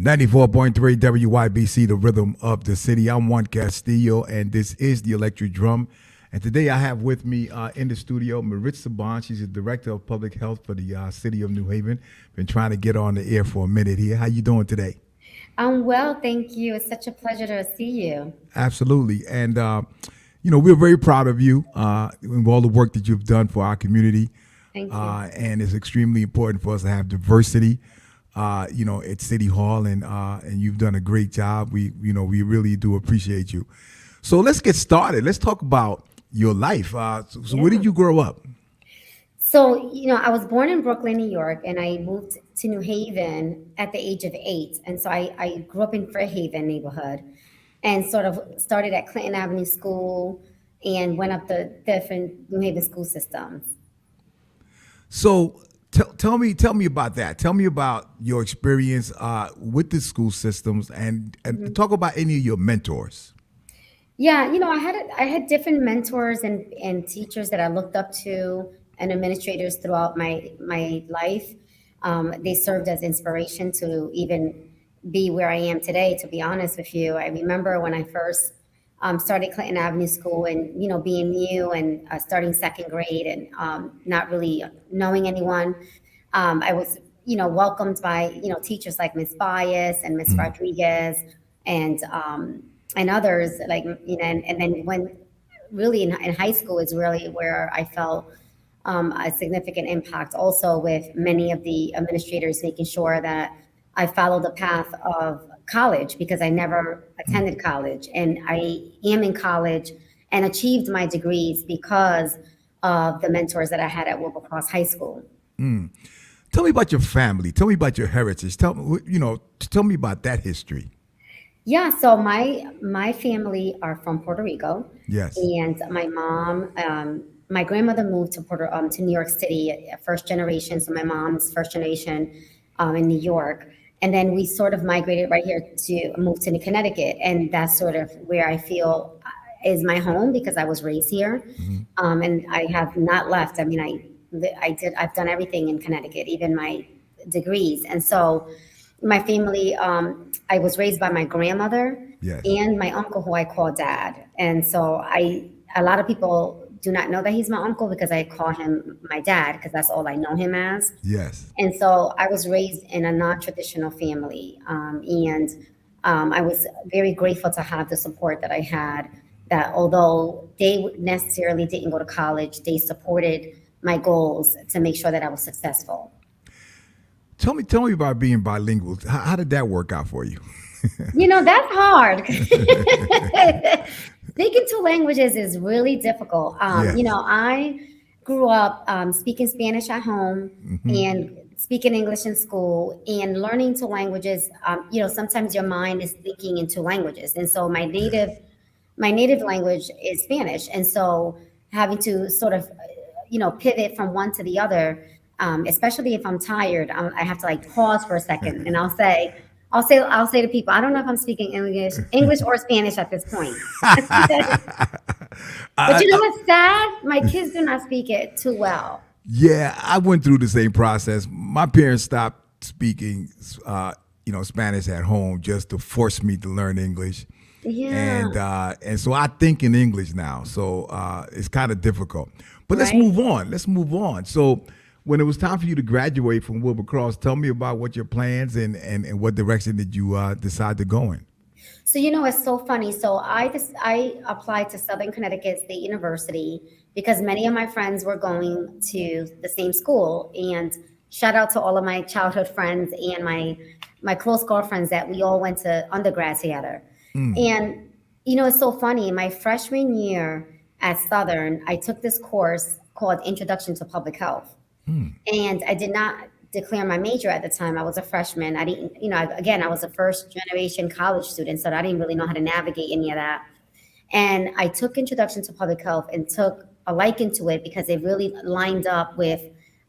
94.3 WYBC, the rhythm of the city. I'm Juan Castillo, and this is the Electric Drum. And today I have with me in the studio Maritza Bond. She's the Director of Public Health for the City of New Haven. Been trying to get on the air for a minute here. How you doing today? I'm well, thank you. It's such a pleasure to see you. Absolutely. And, we're very proud of you and all the work that you've done for our community. Thank you. And it's extremely important for us to have diversity, at City Hall, and you've done a great job. We really do appreciate you. So let's get started. Let's talk about your life. So where Yeah. did you grow up? I was born in Brooklyn, New York, and I moved to New Haven at the age of 8. And so I grew up in Fairhaven neighborhood and sort of started at Clinton Avenue School and went up the different New Haven school systems. So tell me about that. Tell me about your experience with the school systems, and talk about any of your mentors. Yeah, I had different mentors and teachers that I looked up to and administrators throughout my life. They served as inspiration to even be where I am today. To be honest with you, I remember when I first started Clinton Avenue School, and being new and starting second grade and not really knowing anyone. I was welcomed by teachers like Miss Bias and Miss Mm. Rodriguez and others like and then when really in high school is really where I felt a significant impact also with many of the administrators making sure that I followed the path of college because I never attended college, and I am in college and achieved my degrees because of the mentors that I had at Wilbercross High School. Tell me about your family. Tell me about your heritage. Tell me about that history. Yeah, so my family are from Puerto Rico, Yes. and my grandmother moved to New York City, first generation. So my mom's first generation in New York, and then we sort of migrated right here to move to Connecticut, and that's sort of where I feel is my home because I was raised here, Hmm. and I have not left. I mean, I've done everything in Connecticut, even my degrees, and so my family, I was raised by my grandmother Yes. and my uncle, who I call dad. And so a lot of people do not know that he's my uncle because I call him my dad because that's all I know him as. Yes. And so I was raised in a non-traditional family. And I was very grateful to have the support that I had, that although they necessarily didn't go to college, they supported my goals to make sure that I was successful. Tell me about being bilingual. How did that work out for you? That's hard. Speaking two languages is really difficult. Yes. I grew up speaking Spanish at home Hmm. and speaking English in school and learning two languages. Sometimes your mind is thinking in two languages. And so Yes. my native language is Spanish. And so having to sort of, pivot from one to the other, especially if I'm tired, I have to like pause for a second and I'll say to people, I don't know if I'm speaking English or Spanish at this point. But I, I, what's sad? My kids do not speak it too well. yeah, I went through the same process. My parents stopped speaking, Spanish at home just to force me to learn English, Yeah, and so I think in English now. So it's kind of difficult. But let's right. move on. Let's move on. So when it was time for you to graduate from Wilbur Cross, tell me about what your plans and what direction did you decide to go in. So it's so funny. So I applied to Southern Connecticut State University because many of my friends were going to the same school. And shout out to all of my childhood friends and my close girlfriends that we all went to undergrad together. Mm. And it's so funny. My freshman year at Southern, I took this course called Introduction to Public Health. Mm. And I did not declare my major at the time. I was a freshman. I didn't, again, I was a first generation college student, so I didn't really know how to navigate any of that. And I took Introduction to Public Health and took a liking to it because it really lined up with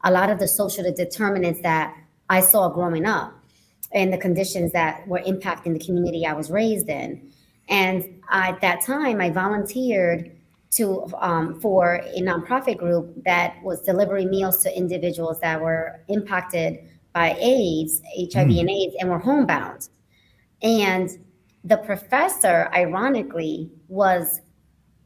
a lot of the social determinants that I saw growing up and the conditions that were impacting the community I was raised in. And at that time, I volunteered to for a nonprofit group that was delivering meals to individuals that were impacted by AIDS, HIV, Mm. and AIDS, and were homebound. And the professor, ironically, was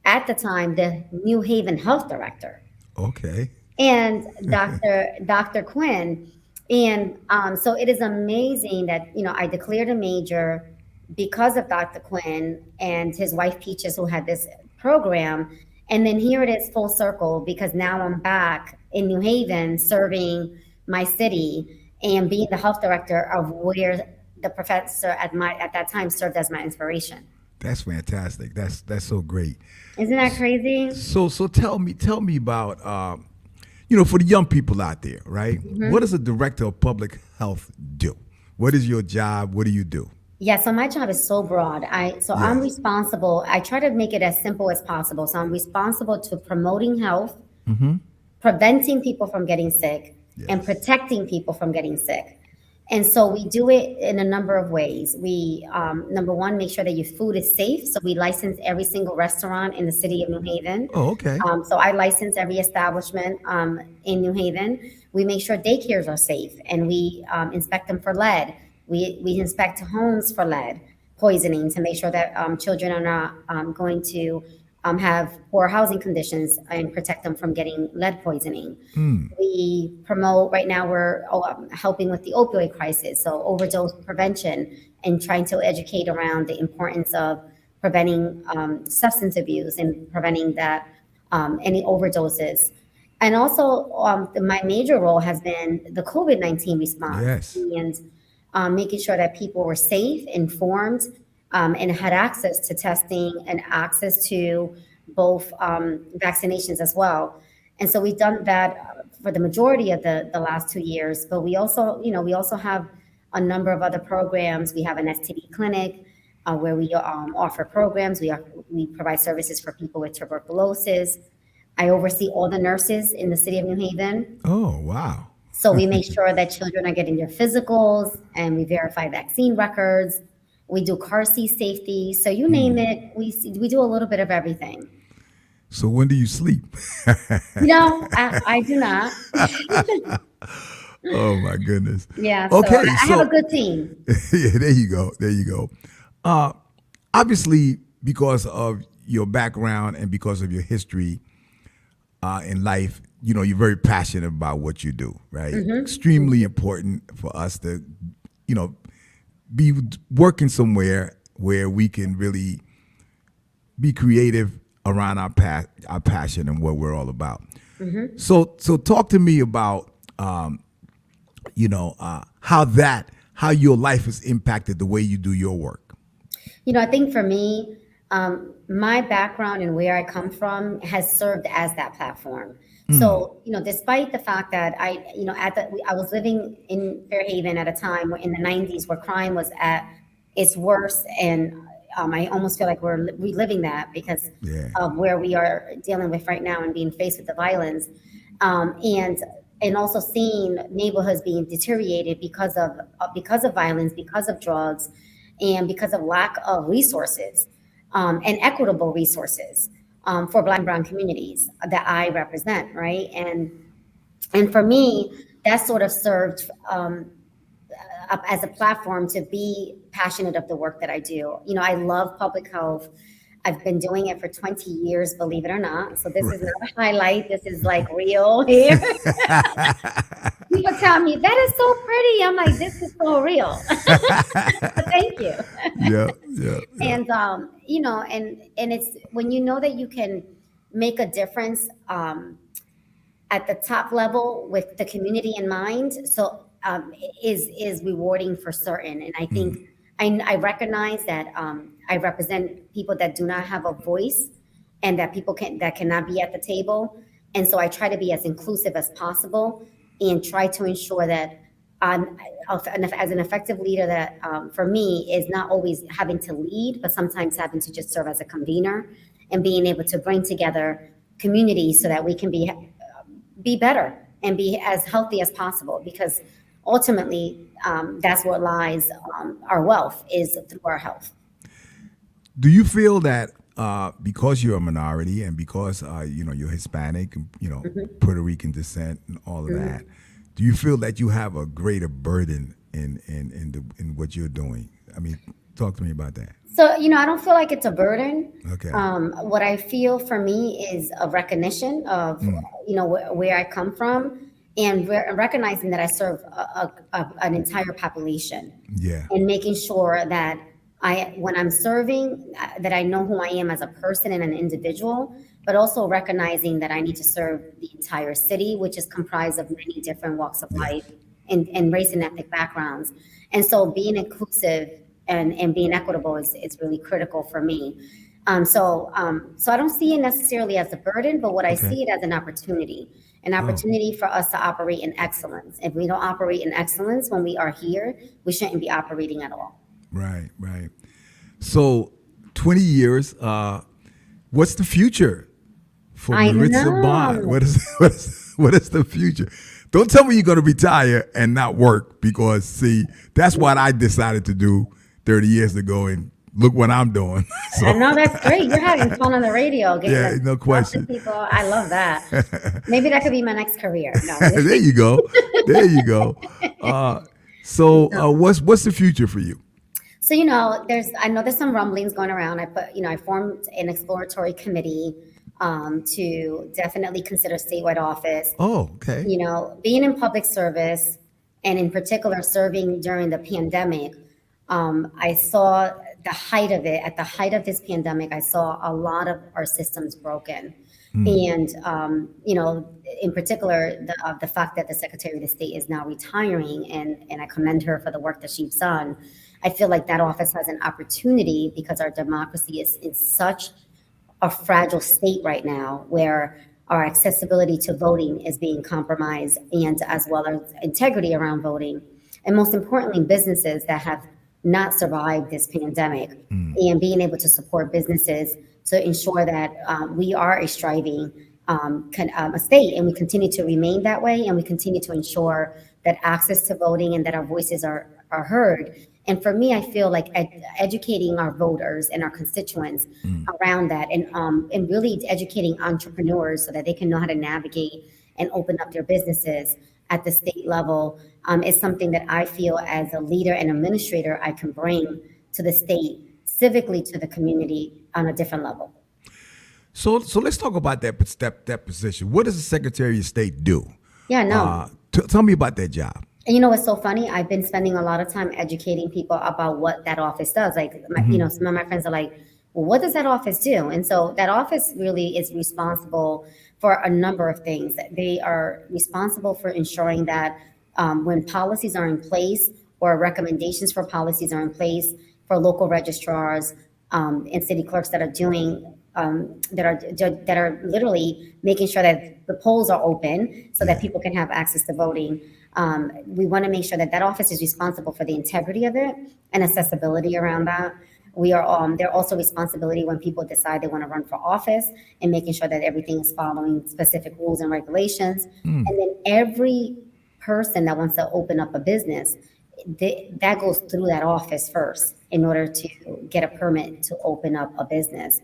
at the time the New Haven health director, Okay. and Dr. Quinn. And so it is amazing that, I declared a major because of Dr. Quinn and his wife Peaches, who had this program. And then here it is full circle, because now I'm back in New Haven serving my city and being the health director of where the professor at that time served as my inspiration. That's fantastic. That's so great. Isn't that crazy? So tell me about for the young people out there, right? What Mm-hmm. does a director of public health do? What is your job? What do you do? Yeah, so my job is so broad. I'm Yes. responsible. I try to make it as simple as possible. So I'm responsible to promoting health, Mm-hmm. preventing people from getting sick, and Yes. protecting people from getting sick. And so we do it in a number of ways. We, number one, make sure that your food is safe. So we license every single restaurant in the city of New Haven. Oh, okay. So I license every establishment in New Haven. We make sure daycares are safe, and we inspect them for lead. We inspect homes for lead poisoning to make sure that children are not going to have poor housing conditions, and protect them from getting lead poisoning. Mm. We promote, right now we're helping with the opioid crisis, so overdose prevention, and trying to educate around the importance of preventing substance abuse and preventing that any overdoses. And also, my major role has been the COVID-19 response, Yes. and making sure that people were safe, informed, and had access to testing and access to both vaccinations as well. And so we've done that for the majority of the last 2 years. But we also have a number of other programs. We have an STD clinic where we offer programs. We provide services for people with tuberculosis. I oversee all the nurses in the city of New Haven. Oh, wow. So we make sure that children are getting their physicals, and we verify vaccine records. We do car seat safety. So you name it, we do a little bit of everything. So when do you sleep? I do not. Oh my goodness. Yeah, so Okay, I have a so good team. yeah, there you go. There you go. Uh, Obviously, because of your background and because of your history in life, you're very passionate about what you do, right? Extremely important for us to, you know, be working somewhere where we can really be creative around our passion and what we're all about. So talk to me about how your life has impacted the way you do your work. I think for me, my background and where I come from has served as that platform. Mm. So, despite the fact that I was living in Fairhaven at a time in the 90s where crime was at its worst, and I almost feel like we're reliving that because Yeah. of where we are dealing with right now and being faced with the violence, and also seeing neighborhoods being deteriorated because of violence, because of drugs, and because of lack of resources, and equitable resources for Black and Brown communities that I represent, right? And for me, that sort of served as a platform to be passionate of the work that I do. I love public health. I've been doing it for 20 years, believe it or not. So this is Right. not a highlight. This is like real here. People tell me that is so pretty. I'm like, this is so real. But thank you. Yeah, yeah, yeah. And and it's when you know that you can make a difference at the top level with the community in mind. So is rewarding for certain. And I think I recognize that I represent people that do not have a voice, and that that cannot be at the table. And so I try to be as inclusive as possible, and try to ensure that as an effective leader, that for me is not always having to lead, but sometimes having to just serve as a convener, and being able to bring together communities so that we can be better and be as healthy as possible, because ultimately that's what lies our wealth is through our health. Do you feel that because you're a minority and because you're Hispanic, and Puerto Rican descent and all of Mhm. that, do you feel that you have a greater burden in what you're doing? I mean, Talk to me about that. So, I don't feel like it's a burden. Okay. What I feel for me is a recognition of, where I come from, and recognizing that I serve an entire population, Yeah. and making sure that when I'm serving, that I know who I am as a person and an individual, but also recognizing that I need to serve the entire city, which is comprised of many different walks of Yes. life and race and ethnic backgrounds. And so being inclusive and being equitable is really critical for me. So I don't see it necessarily as a burden, but what I Okay. see it as an Oh, opportunity for us to operate in excellence. If we don't operate in excellence when we are here, we shouldn't be operating at all. right, right. So, 20 years. What's the future for I Maritza Bond? know. What is the future? Don't tell me you're going to retire and not work, because see, that's what I decided to do 30 years ago, and look what I'm doing. I So, know that's great. You're having fun on the radio, getting yeah, to no talk to question. people. I love that. Maybe that could be my next career. No. There you go. There you go. What's the future for you? So, I know there's some rumblings going around. I formed an exploratory committee to definitely consider statewide office. Oh, okay. Being in public service, and in particular serving during the pandemic, I saw the height of it. At the height of this pandemic, I saw a lot of our systems broken. And, in particular, the fact that the Secretary of State is now retiring, and I commend her for the work that she's done. I feel like that office has an opportunity, because our democracy is in such a fragile state right now, where our accessibility to voting is being compromised, and as well as integrity around voting. And most importantly, businesses that have not survived this pandemic, and being able to support businesses to ensure that we are a striving a state, and we continue to remain that way, and we continue to ensure that access to voting and that our voices are heard. And for me, I feel like educating our voters and our constituents around that, and really educating entrepreneurs so that they can know how to navigate and open up their businesses at the state level, is something that I feel as a leader and administrator I can bring to the state, civically to the community on a different level. So let's talk about that position. What does the Secretary of State do? Yeah, no. Tell me about that job. And you know what's so funny? I've been spending a lot of time educating people about what that office does. Like, some of my friends are like, well, what does that office do? And so that office really is responsible for a number of things. They are responsible for ensuring that when policies are in place, or recommendations for policies are in place, for local registrars and city clerks that are doing that are literally making sure that the polls are open so that people can have access to voting. We want to make sure that office is responsible for the integrity of it and accessibility around that. They're also responsibility when people decide they want to run for office, and making sure that everything is following specific rules and regulations. And then every person that wants to open up a business, that goes through that office first in order to get a permit to open up a business.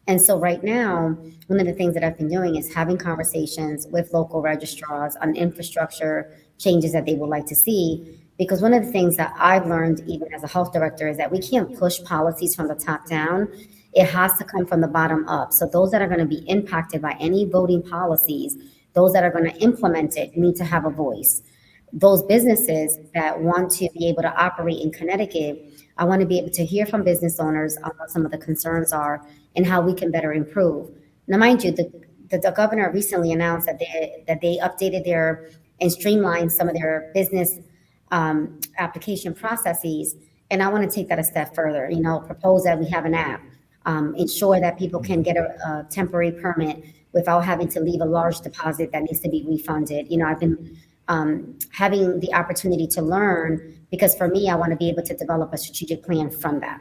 And so right now, one of the things that I've been doing is having conversations with local registrars on infrastructure changes that they would like to see. Because one of the things that I've learned, even as a health director, is that we can't push policies from the top down. It has to come from the bottom up. So those that are going to be impacted by any voting policies, those that are going to implement it, need to have a voice. Those businesses that want to be able to operate in Connecticut, I want to be able to hear from business owners on what some of the concerns are and how we can better improve. Now, mind you, the governor recently announced that they updated and streamlined some of their business application processes, and I want to take that a step further. Propose that we have an app, ensure that people can get a temporary permit without having to leave a large deposit that needs to be refunded. I've been having the opportunity to learn, because for me, I want to be able to develop a strategic plan from that.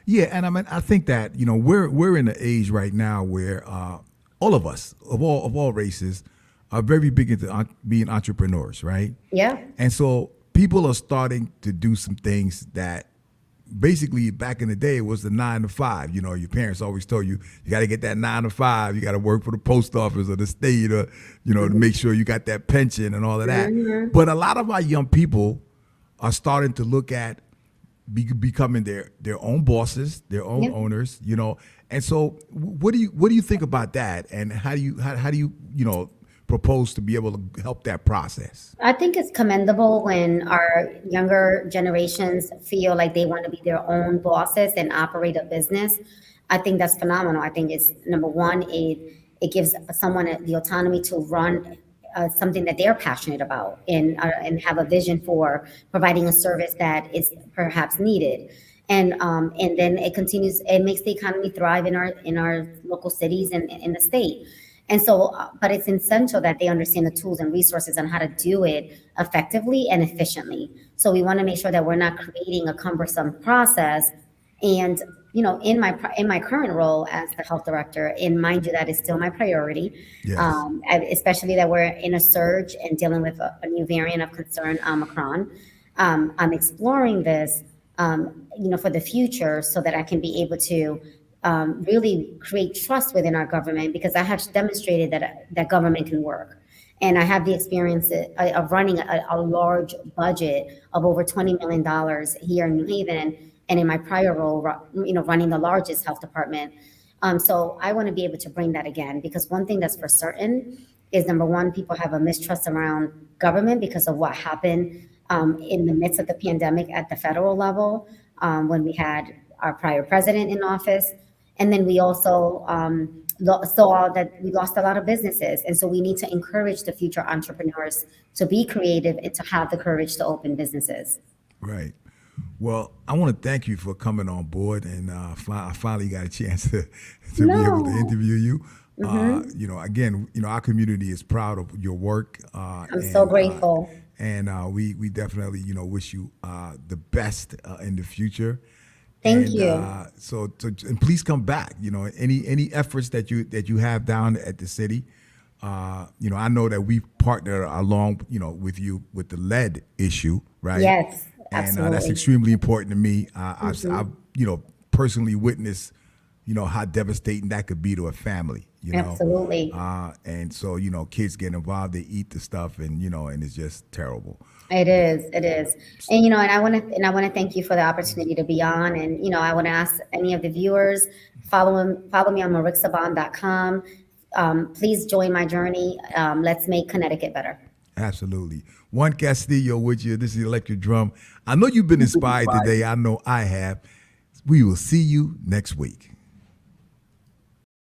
Yeah, and I think that we're in an age right now where all of us of all races are very big into being entrepreneurs, right? Yeah. And so people are starting to do some things that basically back in the day was the 9 to 5. Your parents always told you got to get that 9 to 5. You got to work for the post office or the state, or to make sure you got that pension and all of that. But a lot of our young people are starting to look at becoming their own bosses, their own Yeah. owners, And so, what do you think about that? And how do you propose to be able to help that process? I think it's commendable when our younger generations feel like they want to be their own bosses and operate a business. I think that's phenomenal. I think it's number one, it gives someone the autonomy to run something that they're passionate about and have a vision for providing a service that is perhaps needed. And then it continues. It makes the economy thrive in our local cities and in the state. And so, but it's essential that they understand the tools and resources on how to do it effectively and efficiently. So we want to make sure that we're not creating a cumbersome process. And in my current role as the health director, and mind you, that is still my priority, Yes. especially that we're in a surge and dealing with a new variant of concern, Omicron. I'm exploring this, for the future, so that I can be able to really create trust within our government, because I have demonstrated that government can work. And I have the experience of running a large budget of over $20 million here in New Haven, and in my prior role, running the largest health department. So I want to be able to bring that again, because one thing that's for certain is, number one, people have a mistrust around government because of what happened in the midst of the pandemic at the federal level, when we had our prior president in office. And then we also saw that we lost a lot of businesses. And so we need to encourage the future entrepreneurs to be creative and to have the courage to open businesses. Right. Well, I want to thank you for coming on board, and I finally got a chance to be able to No. interview you. Again, our community is proud of your work, I'm so grateful. we definitely wish you the best in the future. Thank And you. and please come back. Any efforts that you have down at the city. I know that we partner along, with you with the lead issue, right? Yes, And that's absolutely. extremely important to me. I've personally witnessed, how devastating that could be to a family. Absolutely. And so kids get involved, they eat the stuff, and it's just terrible. It is. It is. And I want to thank you for the opportunity to be on. And I want to ask any of the viewers, follow me on maritzabond.com. Please join my journey. Let's make Connecticut better. Absolutely. Juan Castillo with you. This is the Electric Drum. I know you've been inspired today. I know I have. We will see you next week.